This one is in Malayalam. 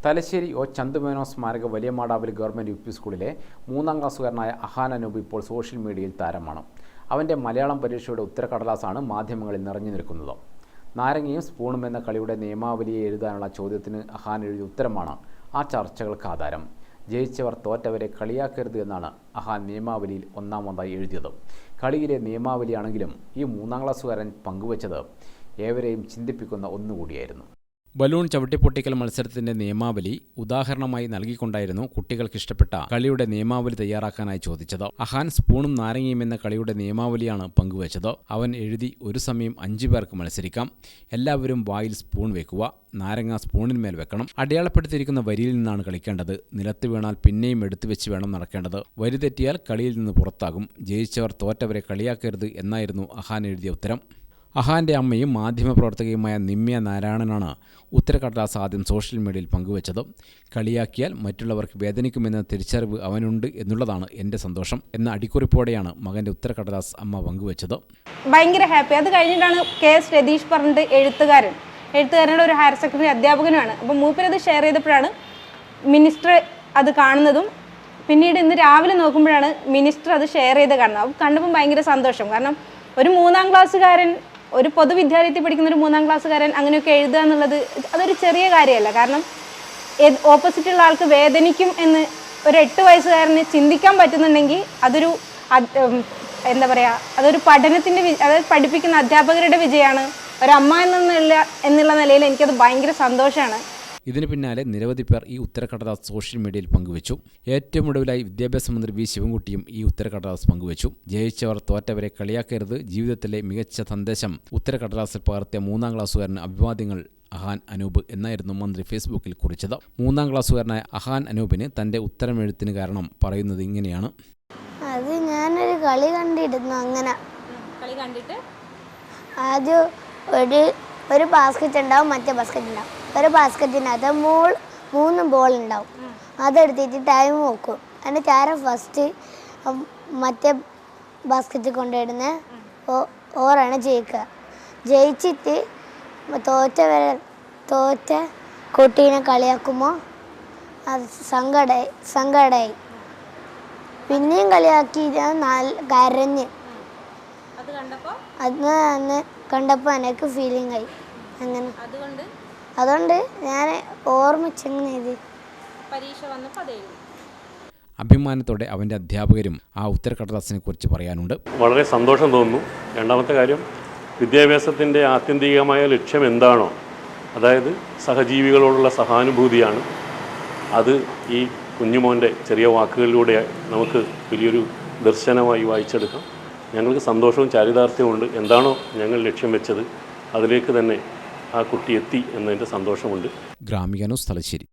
തലശ്ശേരി ഒ ചന്തുമേനോ സ്മാരക വലിയ മാടാവലി ഗവൺമെൻറ് യു പി സ്കൂളിലെ 3ാം ക്ലാസ്സുകാരനായ അഹാൻ അനൂപ് ഇപ്പോൾ സോഷ്യൽ മീഡിയയിൽ താരമാണ്. അവൻ്റെ മലയാളം പരീക്ഷയുടെ ഉത്തരക്കടലാസാണ് മാധ്യമങ്ങളിൽ നിറഞ്ഞു നിൽക്കുന്നത്. നാരങ്ങയും സ്പൂണും എന്ന കളിയുടെ നിയമാവലിയെ എഴുതാനുള്ള ചോദ്യത്തിന് അഹാൻ എഴുതിയ ഉത്തരമാണ് ആ ചർച്ചകൾക്ക് ആധാരം. ജയിച്ചവർ തോറ്റവരെ കളിയാക്കരുത് എന്നാണ് അഹാൻ നിയമാവലിയിൽ ഒന്നാമതായി എഴുതിയത്. കളിയിലെ നിയമാവലിയാണെങ്കിലും ഈ 3ാം ക്ലാസ്സുകാരൻ പങ്കുവച്ചത് ഏവരെയും ചിന്തിപ്പിക്കുന്ന ഒന്നുകൂടിയായിരുന്നു. ബലൂൺ ചവിട്ടിപ്പൊട്ടിക്കൽ മത്സരത്തിന്റെ നിയമാവലി ഉദാഹരണമായി നൽകിക്കൊണ്ടായിരുന്നു കുട്ടികൾക്കിഷ്ടപ്പെട്ട കളിയുടെ നിയമാവലി തയ്യാറാക്കാനായി ചോദിച്ചത്. അഹാൻ സ്പൂണും നാരങ്ങയും എന്ന കളിയുടെ നിയമാവലിയാണ് പങ്കുവച്ചത്. അവൻ എഴുതി, ഒരു സമയം 5 പേർക്ക് മത്സരിക്കാം. എല്ലാവരും വായിൽ സ്പൂൺ വെക്കുക. നാരങ്ങ സ്പൂണിന്മേൽ വെക്കണം. അടയാളപ്പെടുത്തിയിരിക്കുന്ന വരിയിൽ നിന്നാണ് കളിക്കേണ്ടത്. നിലത്ത് വീണാൽ പിന്നെയും എടുത്തു വെച്ച് വേണം നടക്കേണ്ടത്. വരി തെറ്റിയാൽ കളിയിൽ നിന്ന് പുറത്താകും. ജയിച്ചവർ തോറ്റവരെ കളിയാക്കരുത് എന്നായിരുന്നു അഹാൻ എഴുതിയ ഉത്തരം. അഹാന്റെ അമ്മയും മാധ്യമപ്രവർത്തകയുമായ നിമ്യ നാരായണനാണ് ഉത്തരക്കടലാസ് ആദ്യം സോഷ്യൽ മീഡിയയിൽ പങ്കുവച്ചത്. കളിയാക്കിയാൽ മറ്റുള്ളവർക്ക് വേദനിക്കുമെന്ന തിരിച്ചറിവ് അവനുണ്ട് എന്നുള്ളതാണ് എൻ്റെ സന്തോഷം എന്ന അടിക്കുറിപ്പോടെയാണ് മകൻ്റെ ഉത്തരക്കടലാസ് അമ്മ പങ്കുവച്ചത്. ഭയങ്കര ഹാപ്പി. അത് കഴിഞ്ഞിട്ടാണ് KS രതീഷ് പറഞ്ഞിട്ട് എഴുത്തുകാരനോട് ഒരു ഹയർ സെക്കൻഡറി അധ്യാപകനുമാണ്. അപ്പോൾ മൂപ്പരത് ഷെയർ ചെയ്തപ്പോഴാണ് മിനിസ്റ്റർ അത് കാണുന്നതും പിന്നീട് ഇന്ന് രാവിലെ നോക്കുമ്പോഴാണ് മിനിസ്റ്റർ അത് ഷെയർ ചെയ്ത് കാണുന്നത്. അപ്പോൾ കണ്ടപ്പോൾ ഭയങ്കര സന്തോഷം. കാരണം ഒരു 3ാം ക്ലാസ്സുകാരൻ, ഒരു പൊതുവിദ്യാലയത്തിൽ പഠിക്കുന്ന ഒരു 3ാം ക്ലാസ്സുകാരൻ അങ്ങനെയൊക്കെ എഴുതുക എന്നുള്ളത് അതൊരു ചെറിയ കാര്യമല്ല. കാരണം ഓപ്പോസിറ്റുള്ള ആൾക്ക് വേദനിക്കും എന്ന് ഒരു 8 വയസ്സുകാരന് ചിന്തിക്കാൻ പറ്റുന്നുണ്ടെങ്കിൽ അതൊരു എന്താ പറയുക, അതൊരു പഠനത്തിൻ്റെ അതായത് പഠിപ്പിക്കുന്ന അധ്യാപകരുടെ വിജയമാണ്. ഒരമ്മ എന്നുള്ള നിലയിൽ എനിക്കത് ഭയങ്കര സന്തോഷമാണ്. ഇതിന് പിന്നാലെ നിരവധി പേർ ഈ ഉത്തരക്കടലാസ് സോഷ്യൽ മീഡിയയിൽ പങ്കുവച്ചു. ഏറ്റവും ഒടുവിലായി വിദ്യാഭ്യാസ മന്ത്രി വി ശിവൻകുട്ടിയും ഈ ഉത്തരക്കടലാസ് പങ്കുവച്ചു. ജയിച്ചവർ തോറ്റവരെ കളിയാക്കരുത്, ജീവിതത്തിലെ മികച്ച സന്ദേശം ഉത്തരക്കടലാസിൽ പകർത്തിയ 3ാം ക്ലാസ്സുകാരന് അഭിവാദ്യങ്ങൾ അഹാൻ അനൂപ് എന്നായിരുന്നു മന്ത്രി ഫേസ്ബുക്കിൽ കുറിച്ചത്. 3ാം ക്ലാസ്സുകാരനായ അഹാൻ അനൂപിന് തൻ്റെ ഉത്തരമെഴുത്തിന് കാരണം പറയുന്നത് ഇങ്ങനെയാണ്. അത് ഞാനൊരു കളി കണ്ടിരുന്നു. അങ്ങനെ കളി കണ്ടിട്ട് ആദ്യം ഒരു ബാസ്ക്കറ്റ് ഉണ്ടാവും, മറ്റേ ബാസ്ക്കറ്റ് ഉണ്ടാവും. ഒരു ബാസ്ക്കറ്റിനകത്ത് 3 ബോൾ ഉണ്ടാവും. അതെടുത്തിട്ട് ടൈം നോക്കും. എന്നിട്ട് ആരും ഫസ്റ്റ് മറ്റേ ബാസ്ക്കറ്റിൽ കൊണ്ടിടുന്ന ഓറാണ് ജയിക്കുക. ജയിച്ചിട്ട് തോറ്റ കുട്ടീനെ കളിയാക്കുമ്പോൾ അത് സങ്കടമായി. പിന്നെയും കളിയാക്കി കരഞ്ഞ്. അന്ന് കണ്ടപ്പോൾ എനിക്ക് ഫീലിംഗ് ആയി. അങ്ങനെ അതുകൊണ്ട് ഞാൻ ഓർമ്മിച്ചെങ്ങനെ എഴുതി. പരീക്ഷ വന്നപ്പോൾ അത് എഴുതി. അഭിമാനത്തോടെ അവൻ്റെ അധ്യാപകരും ആ ഉത്തരക്കടലാസിനെ കുറിച്ച് പറയാനുണ്ട്. വളരെ സന്തോഷം തോന്നുന്നു. രണ്ടാമത്തെ കാര്യം, വിദ്യാഭ്യാസത്തിൻ്റെ ആത്യന്തികമായ ലക്ഷ്യം എന്താണോ, അതായത് സഹജീവികളോടുള്ള സഹാനുഭൂതിയാണ്. അത് ഈ കുഞ്ഞുമോൻ്റെ ചെറിയ വാക്കുകളിലൂടെ നമുക്ക് വലിയൊരു ദർശനമായി വായിച്ചെടുക്കാം. ഞങ്ങൾക്ക് സന്തോഷവും ചാരിതാർത്ഥ്യവും ഉണ്ട്. എന്താണോ ഞങ്ങൾ ലക്ഷ്യം വെച്ചത് അതിലേക്ക് തന്നെ ആ കുട്ടി എത്തി എന്നതിൻ്റെ സന്തോഷമുണ്ട്. ഗ്രാമിക ന്യൂസ് തലശ്ശേരി.